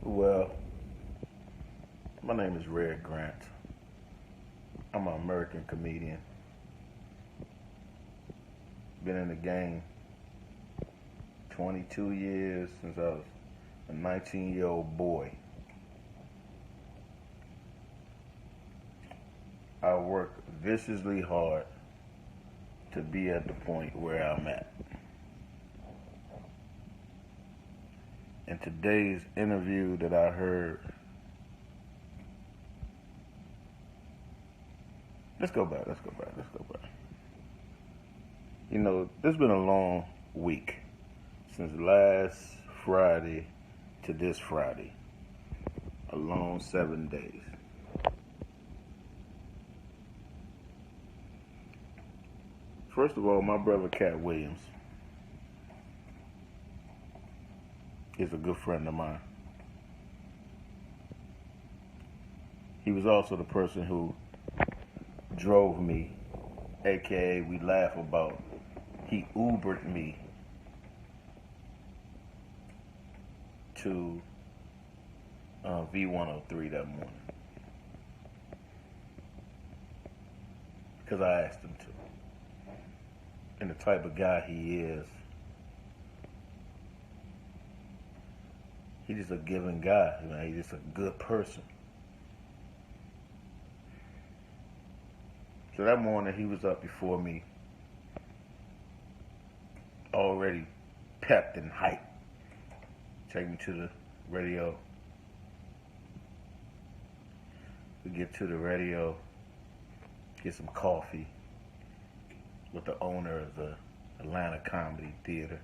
Well, my name is Red Grant. I'm an American comedian. Been in the game 22 years since I was a 19-year-old boy. I work viciously hard to be at the point where I'm at. In today's interview that I heard, let's go back. You know, there's been a long week since last Friday to this Friday. A long 7 days. First of all, my brother Katt Williams is a good friend of mine. He was also the person who drove me, aka we laugh about, he Ubered me to V103 that morning. Because I asked him to. And the type of guy he is, he's just a giving guy. You know, he's just a good person. So that morning he was up before me, already pepped and hyped. Take me to the radio. We get to the radio, get some coffee with the owner of the Atlanta Comedy Theater.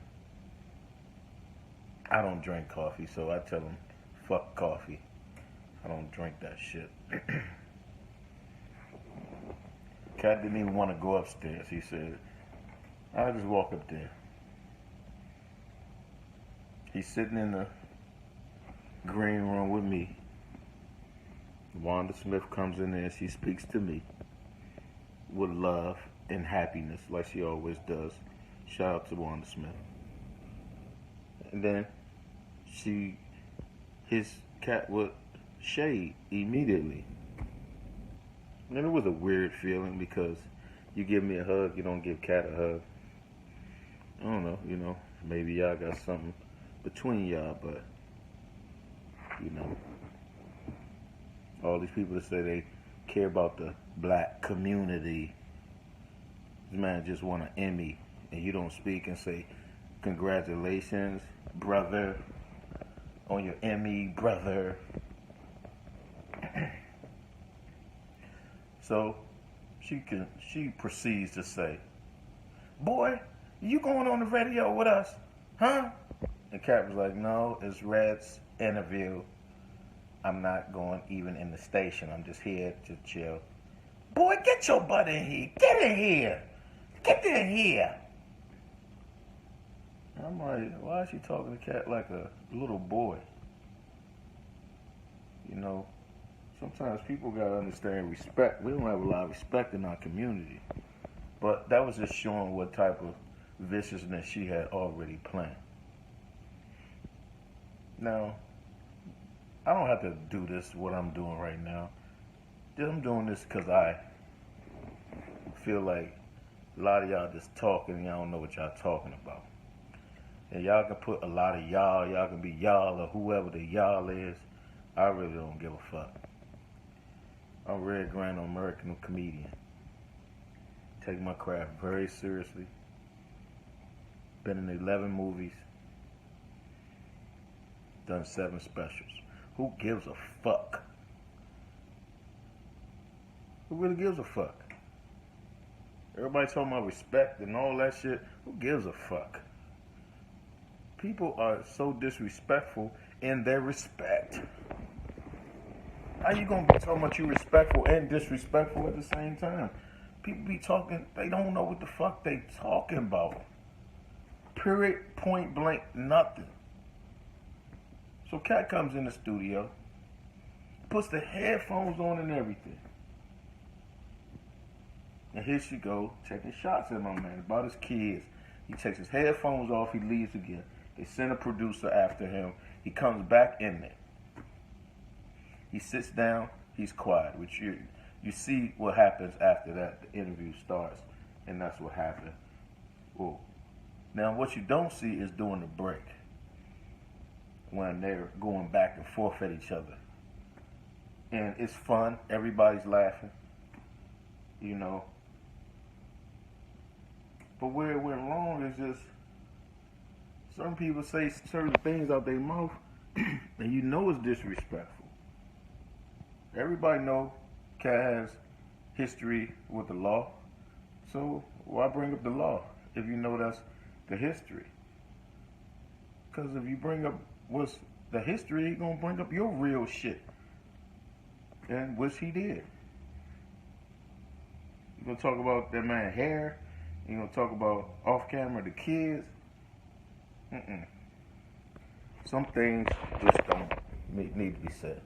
I don't drink coffee, so I tell him, fuck coffee. I don't drink that shit. Katt didn't even want to go upstairs. He said, I'll just walk up there. He's sitting in the green room with me. Wanda Smith comes in there and she speaks to me with love and happiness like she always does. Shout out to Wanda Smith. And then his Katt would shade immediately. And it was a weird feeling because you give me a hug, you don't give Katt a hug. I don't know, maybe y'all got something between y'all, but, all these people that say they care about the black community. This man just won an Emmy, and you don't speak and say, congratulations, brother, on your Emmy, brother. So she proceeds to say, boy, you going on the radio with us, huh? And Katt was like, no, it's Red's interview. I'm not going even in the station. I'm just here to chill. Boy, get your butt in here. Get in here. Get in here. And I'm like, why is she talking to Katt like a little boy? Sometimes people got to understand respect. We don't have a lot of respect in our community. But that was just showing what type of viciousness she had already planned. Now, I don't have to do this, what I'm doing right now. I'm doing this because I feel like a lot of y'all just talking and y'all don't know what y'all talking about. And y'all can put a lot of y'all can be y'all or whoever the y'all is. I really don't give a fuck. I'm Red Grant, an American comedian. Take my craft very seriously. Been in 11 movies. Done 7 specials. Who gives a fuck? Who really gives a fuck? Everybody talking about respect and all that shit. Who gives a fuck? People are so disrespectful in their respect. How you gonna be talking about you respectful and disrespectful at the same time? People be talking, they don't know what the fuck they talking about. Period, point blank, nothing. So Katt comes in the studio, puts the headphones on and everything. And here she go, taking shots at my man about his kids. He takes his headphones off, he leaves again. They send a producer after him. He comes back in there. He sits down, he's quiet, which you see what happens after that. The interview starts, and that's what happened. Well, now what you don't see is during the break, when they're going back and forth at each other. And it's fun, everybody's laughing, you know. But where it went wrong is just certain people say certain things out their mouth, and you know it's disrespectful. Everybody know Katt has history with the law, so why bring up the law if you know that's the history? Because if you bring up what's the history, he's gonna bring up your real shit, and which he did. You're gonna talk about that man's hair. You're gonna talk about off camera the kids. Some things just don't need to be said.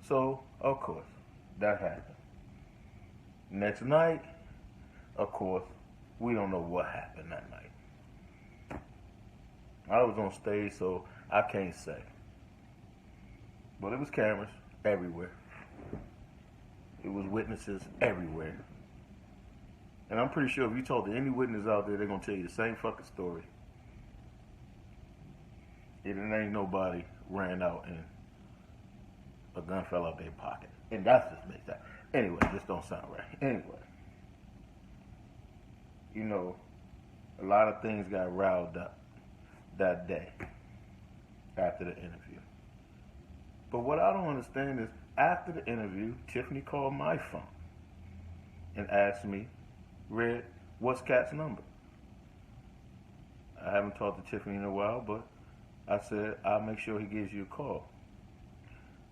So, of course, that happened. Next night, of course, we don't know what happened that night. I was on stage, so I can't say. But it was cameras everywhere. It was witnesses everywhere. And I'm pretty sure if you talk to any witness out there, they're going to tell you the same fucking story. It ain't nobody ran out and a gun fell out their pocket. And that's just makes that. Anyway, this don't sound right. Anyway. You know, a lot of things got riled up that day after the interview. But what I don't understand is after the interview, Tiffany called my phone and asked me, Red, what's Katt's number? I haven't talked to Tiffany in a while, but I said, I'll make sure he gives you a call.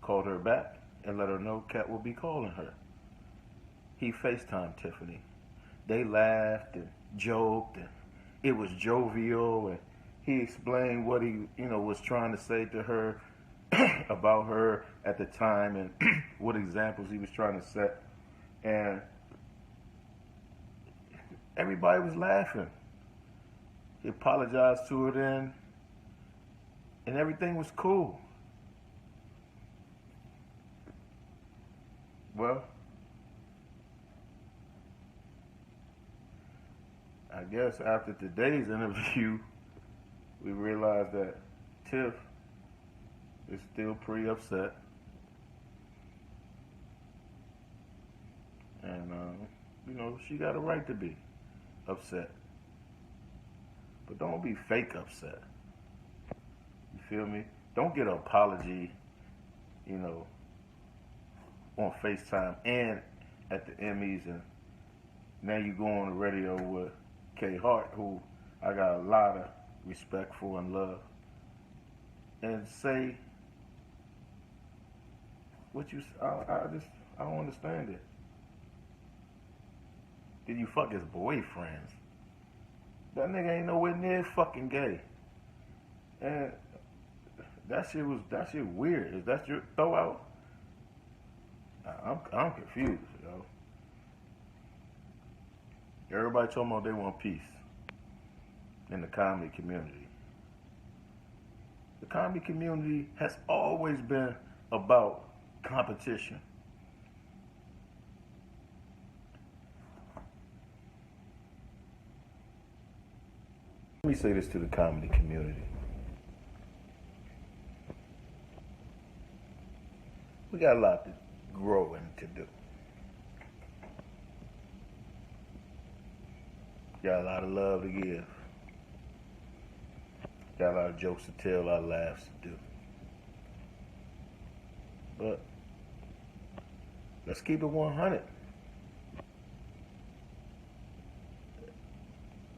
Called her back and let her know Katt will be calling her. He FaceTimed Tiffany. They laughed and joked, and it was jovial, and he explained what he, was trying to say to her about her at the time and what examples he was trying to set. And everybody was laughing. He apologized to her then, and everything was cool. Well, I guess after today's interview, we realized that Tiff is still pretty upset. And, she got a right to be upset. But don't be fake upset. You feel me? Don't get an apology, on FaceTime and at the Emmys, and now you go on the radio with Hart, who I got a lot of respect for and love, and say what I don't understand it. Did you fuck his boyfriends? That nigga ain't nowhere near fucking gay. And that shit weird. Is that your throw out? I'm confused, yo. Everybody talking about they want peace in the comedy community. The comedy community has always been about competition. Let me say this to the comedy community. We got a lot to grow and to do. Got a lot of love to give. Got a lot of jokes to tell, a lot of laughs to do. But let's keep it 100.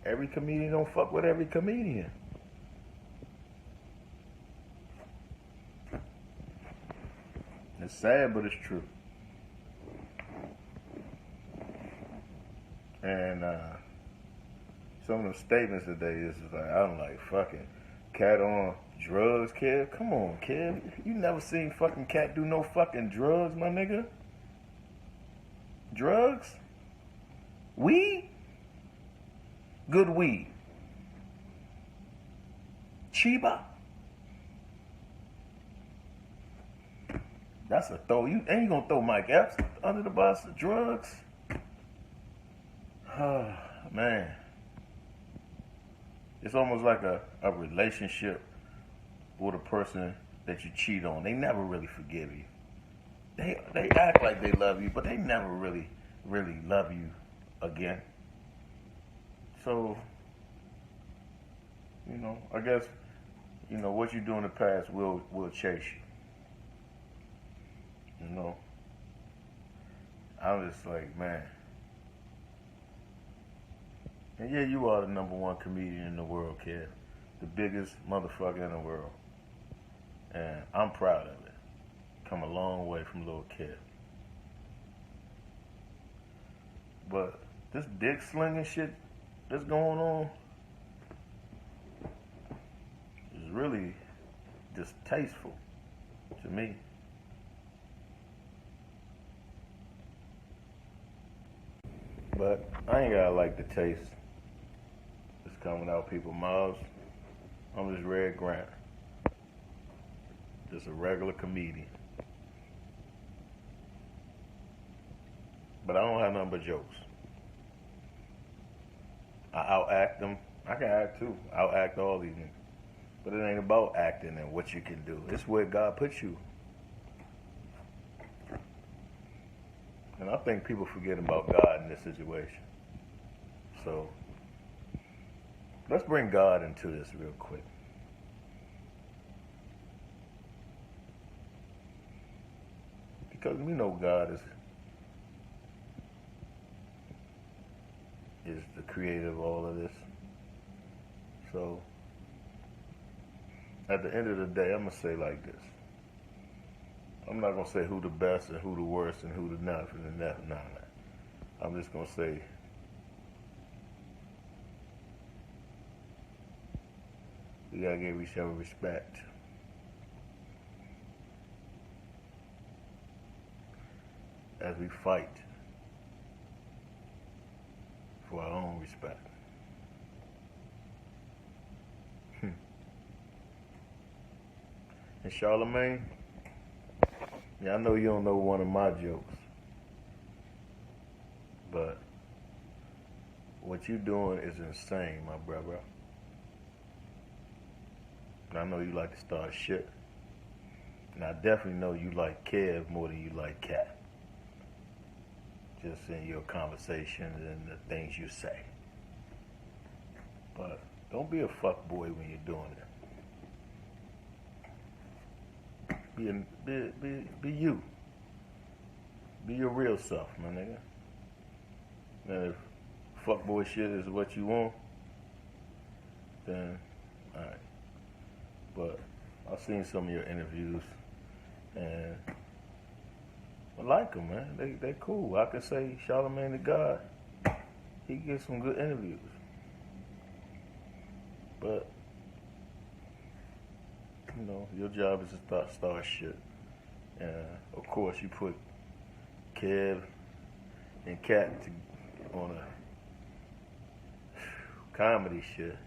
Every comedian don't fuck with every comedian. It's sad, but it's true. And some of the statements today is like, I'm like, fucking Katt on drugs, kid. Come on, kid. You never seen fucking Katt do no fucking drugs, my nigga. Drugs? Weed? Good weed. Chiba? That's a throw. You ain't gonna throw Mike Epps under the bus of drugs. Man. It's almost like a relationship with a person that you cheat on. They never really forgive you. They act like they love you, but they never really love you again. So, I guess, what you do in the past will chase you. I'm just like, man. And yeah, you are the #1 comedian in the world, kid. The biggest motherfucker in the world. And I'm proud of it. Come a long way from little kid. But this dick slinging shit that's going on is really distasteful to me. But I ain't gotta like the taste that's coming out people's mouths. I'm just Red Grant. Just a regular comedian. But I don't have nothing but jokes. I outact them. I can act too. Outact all these niggas. But it ain't about acting and what you can do. It's where God puts you. And I think people forget about God in this situation. So, let's bring God into this real quick. Because we know God is the creator of all of this. So, at the end of the day, I'm going to say like this. I'm not going to say who the best and who the worst and who the nothing and that. Nah. I'm just going to say we got to give each other respect. As we fight for our own respect. And Charmane, yeah, I know you don't know one of my jokes, but what you doing is insane, my brother. And I know you like to start shit. And I definitely know you like Kev more than you like Katt. Just in your conversations and the things you say. But don't be a fuckboy when you're doing it. Be you. Be your real self, my nigga. And if fuckboy shit is what you want, then alright. But I've seen some of your interviews, and I like them, man. They cool. I can say Charmane the God. He gets some good interviews. But your job is to start shit. And of course, you put Kev and Katt on a comedy shit.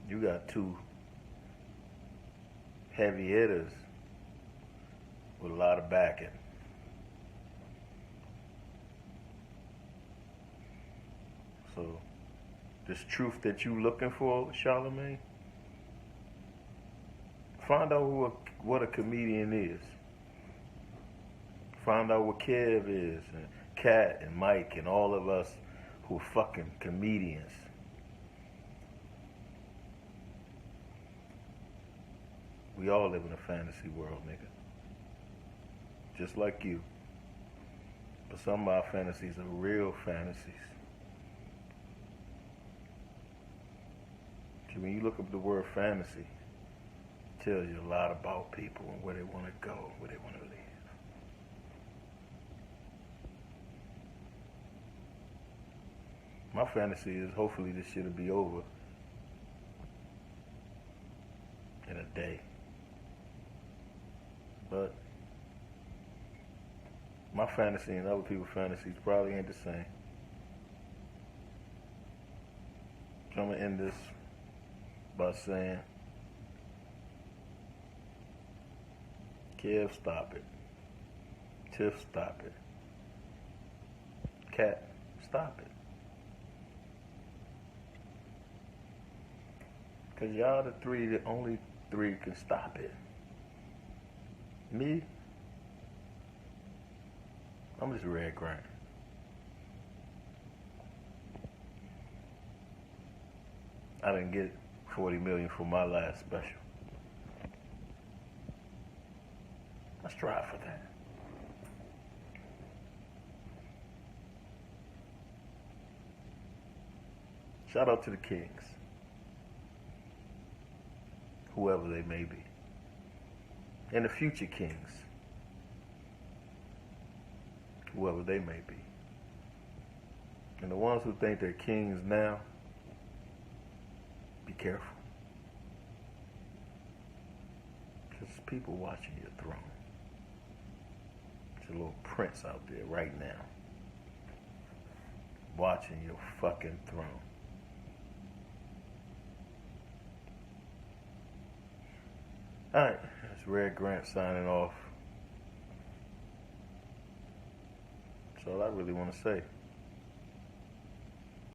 You got two heavy hitters with a lot of backing. So, this truth that you looking for, Charmane, find out what a comedian is. Find out what Kev is, and Katt and Mike and all of us who are fucking comedians. We all live in a fantasy world, nigga. Just like you. But some of our fantasies are real fantasies. See, when you look up the word fantasy, it tells you a lot about people and where they want to go, where they want to live. My fantasy is hopefully this shit will be over in a day. But my fantasy and other people's fantasies probably ain't the same. So I'm going to end this by saying, Kev, stop it. Tiff, stop it. Katt, stop it. Because y'all the only three can stop it. Me, I'm just red grant. I didn't get 40 million for my last special. I strive for that. Shout out to the Kings, whoever they may be, and the future Kings, whoever they may be. And the ones who think they're kings now, be careful. Because there's people watching your throne. There's a little prince out there right now watching your fucking throne. Alright, that's Red Grant signing off. That's all I really want to say.